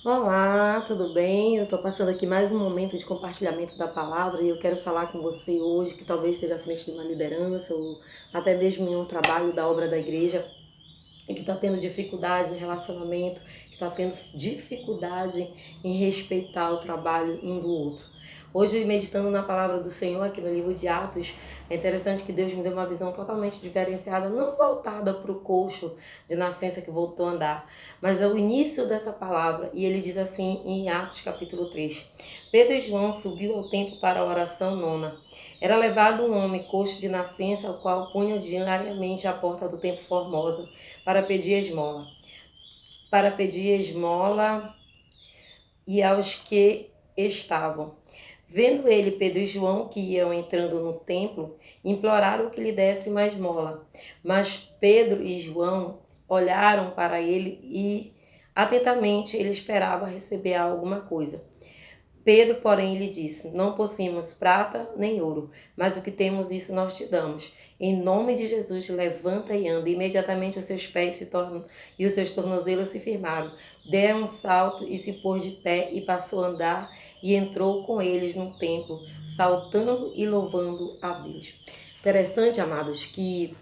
Olá, tudo bem? Eu estou passando aqui mais um momento de compartilhamento da palavra e eu quero falar com você hoje que talvez esteja à frente de uma liderança ou até mesmo em um trabalho da obra da igreja e que está tendo dificuldade em relacionamento, que está tendo dificuldade em respeitar o trabalho um do outro. Hoje, meditando na palavra do Senhor aqui no livro de Atos, é interessante que Deus me deu uma visão totalmente diferenciada, não voltada para o coxo de nascença que voltou a andar, mas é o início dessa palavra. E ele diz assim em Atos capítulo 3: Pedro e João subiu ao templo para a oração nona. Era levado um homem coxo de nascença, ao qual punham diariamente à porta do templo Formosa para pedir esmola. Para pedir esmola e aos que estavam. Vendo ele Pedro e João que iam entrando no templo, imploraram que lhe desse mais esmola. Mas Pedro e João olharam para ele e atentamente ele esperava receber alguma coisa. Pedro, porém, lhe disse: Não possuímos prata nem ouro, mas o que temos, isso nós te damos. Em nome de Jesus, levanta e anda. Imediatamente os seus pés se tornam e os seus tornozelos se firmaram. Deu um salto e se pôs de pé e passou a andar e entrou com eles no templo, saltando e louvando a Deus. Interessante, amados, que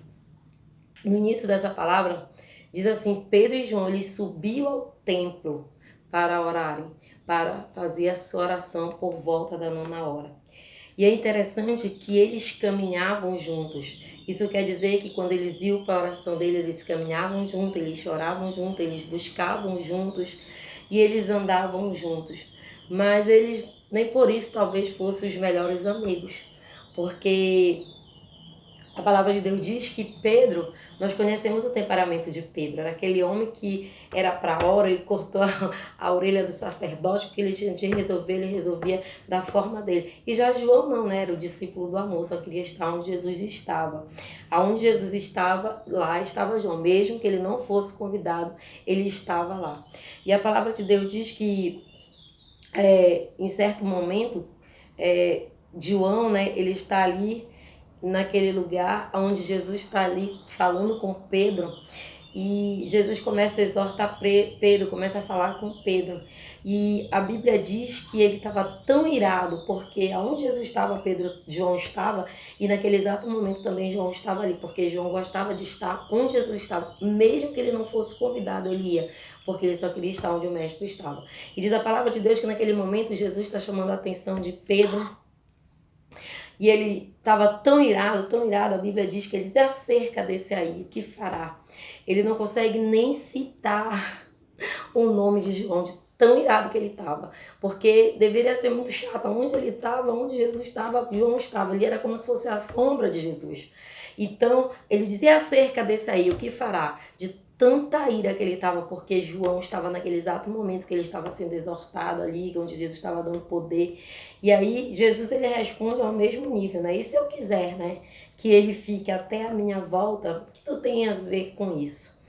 no início dessa palavra diz assim: Pedro e João eles subiu ao templo para orarem, para fazer a sua oração por volta da nona hora. E é interessante que eles caminhavam juntos. Isso quer dizer que quando eles iam para a oração dele, eles caminhavam juntos, eles choravam juntos, eles buscavam juntos e eles andavam juntos. Mas eles nem por isso talvez fossem os melhores amigos, porque a palavra de Deus diz que Pedro, nós conhecemos o temperamento de Pedro, era aquele homem que era para a hora, ele cortou a orelha do sacerdote, porque ele tinha de resolver, ele resolvia da forma dele. E já João não, né? Era o discípulo do amor, só queria estar onde Jesus estava. Aonde Jesus estava, lá estava João. Mesmo que ele não fosse convidado, ele estava lá. E a palavra de Deus diz que em certo momento, João, né, ele está ali naquele lugar onde Jesus está ali falando com Pedro e Jesus começa a exortar Pedro, começa a falar com Pedro. E a Bíblia diz que ele estava tão irado, porque aonde Jesus estava, João estava, e naquele exato momento também João estava ali, porque João gostava de estar onde Jesus estava, mesmo que ele não fosse convidado, ele ia, porque ele só queria estar onde o mestre estava. E diz a palavra de Deus que naquele momento Jesus está chamando a atenção de Pedro, e ele estava tão irado, a Bíblia diz que ele diz acerca desse aí, o que fará? Ele não consegue nem citar o nome de João, de tão irado que ele estava. Porque deveria ser muito chato. Onde ele estava, onde Jesus estava, João estava. Ele era como se fosse a sombra de Jesus. Então, ele dizia acerca desse aí, o que fará? De tanta ira que ele estava, porque João estava naquele exato momento que ele estava sendo exortado ali, onde Jesus estava dando poder. E aí, Jesus, ele responde ao mesmo nível, né? E se eu quiser, né, que ele fique até a minha volta, o que tu tem a ver com isso?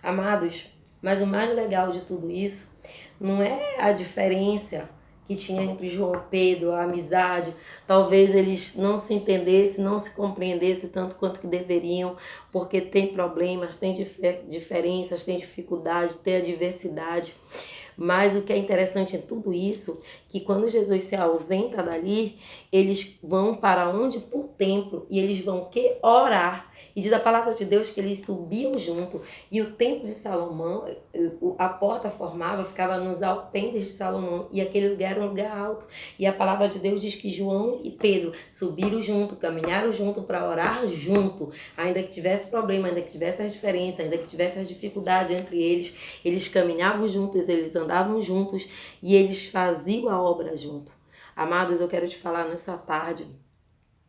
Amados, mas o mais legal de tudo isso não é a diferença que tinha entre João e Pedro, a amizade. Talvez eles não se entendessem, não se compreendessem tanto quanto que deveriam, porque tem problemas, tem diferenças, tem dificuldade, tem adversidade. Mas o que é interessante em tudo isso, que quando Jesus se ausenta dali, eles vão para onde? Para o templo, e eles vão que orar. E diz a palavra de Deus que eles subiam junto, e o templo de Salomão, a porta formava, ficava nos alpendres de Salomão, e aquele lugar era um lugar alto. E a palavra de Deus diz que João e Pedro subiram junto, caminharam junto para orar junto, ainda que tivesse problema, ainda que tivesse as diferenças, ainda que tivesse as dificuldades entre eles caminhavam juntos, eles andavam juntos e eles faziam a obra junto. Amados, eu quero te falar nessa tarde,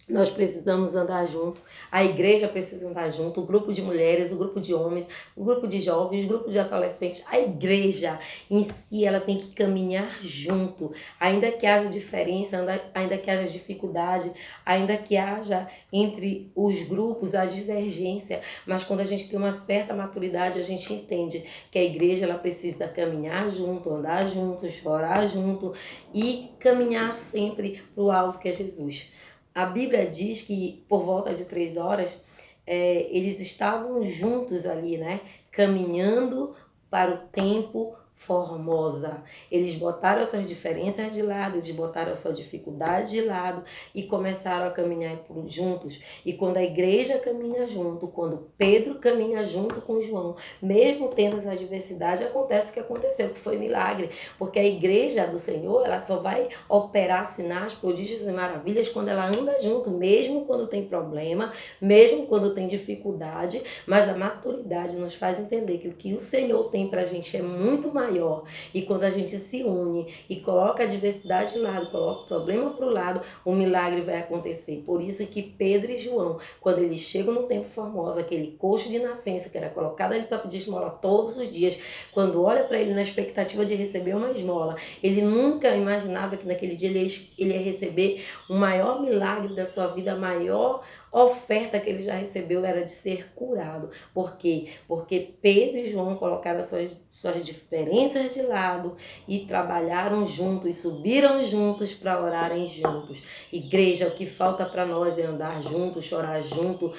nós precisamos andar junto, a igreja precisa andar junto, o grupo de mulheres, o grupo de homens, o grupo de jovens, o grupo de adolescentes, a igreja em si, ela tem que caminhar junto, ainda que haja diferença, ainda que haja dificuldade, ainda que haja entre os grupos a divergência, mas quando a gente tem uma certa maturidade, a gente entende que a igreja ela precisa caminhar junto, andar junto, chorar junto e caminhar sempre para o alvo que é Jesus. A Bíblia diz que por volta de 3 horas, eles estavam juntos ali, né? Caminhando para o templo, formosa. Eles botaram suas diferenças de lado, eles botaram a sua dificuldade de lado e começaram a caminhar juntos. E quando a igreja caminha junto, quando Pedro caminha junto com João, mesmo tendo as adversidades, acontece o que aconteceu, que foi milagre. Porque a igreja do Senhor, ela só vai operar sinais, prodígios e maravilhas quando ela anda junto, mesmo quando tem problema, mesmo quando tem dificuldade, mas a maturidade nos faz entender que o que o Senhor tem pra gente é muito maior. E quando a gente se une e coloca a diversidade de lado, coloca o problema pro lado, o milagre vai acontecer. Por isso que Pedro e João, quando eles chegam no Templo Formosa, aquele coxo de nascença que era colocado ali para pedir esmola todos os dias, quando olha para ele na expectativa de receber uma esmola, ele nunca imaginava que naquele dia ele ia receber o maior milagre da sua vida, a maior oferta que ele já recebeu era de ser curado. Por quê? Porque Pedro e João colocaram suas diferenças de lado e trabalharam juntos, e subiram juntos para orarem juntos. Igreja, o que falta para nós é andar juntos, chorar junto,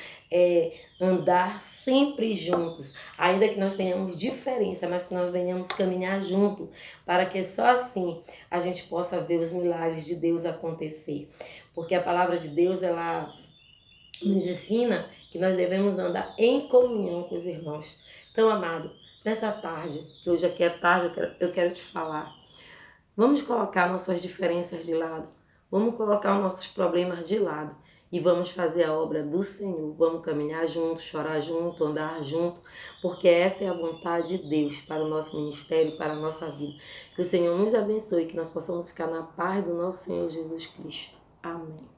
andar sempre juntos, ainda que nós tenhamos diferença, mas que nós venhamos caminhar junto, para que só assim a gente possa ver os milagres de Deus acontecer. Porque a palavra de Deus, ela nos ensina que nós devemos andar em comunhão com os irmãos. Então, amado, nessa tarde, que hoje aqui é tarde, eu quero te falar. Vamos colocar nossas diferenças de lado. Vamos colocar os nossos problemas de lado. E vamos fazer a obra do Senhor. Vamos caminhar junto, chorar junto, andar junto. Porque essa é a vontade de Deus para o nosso ministério, para a nossa vida. Que o Senhor nos abençoe e que nós possamos ficar na paz do nosso Senhor Jesus Cristo. Amém.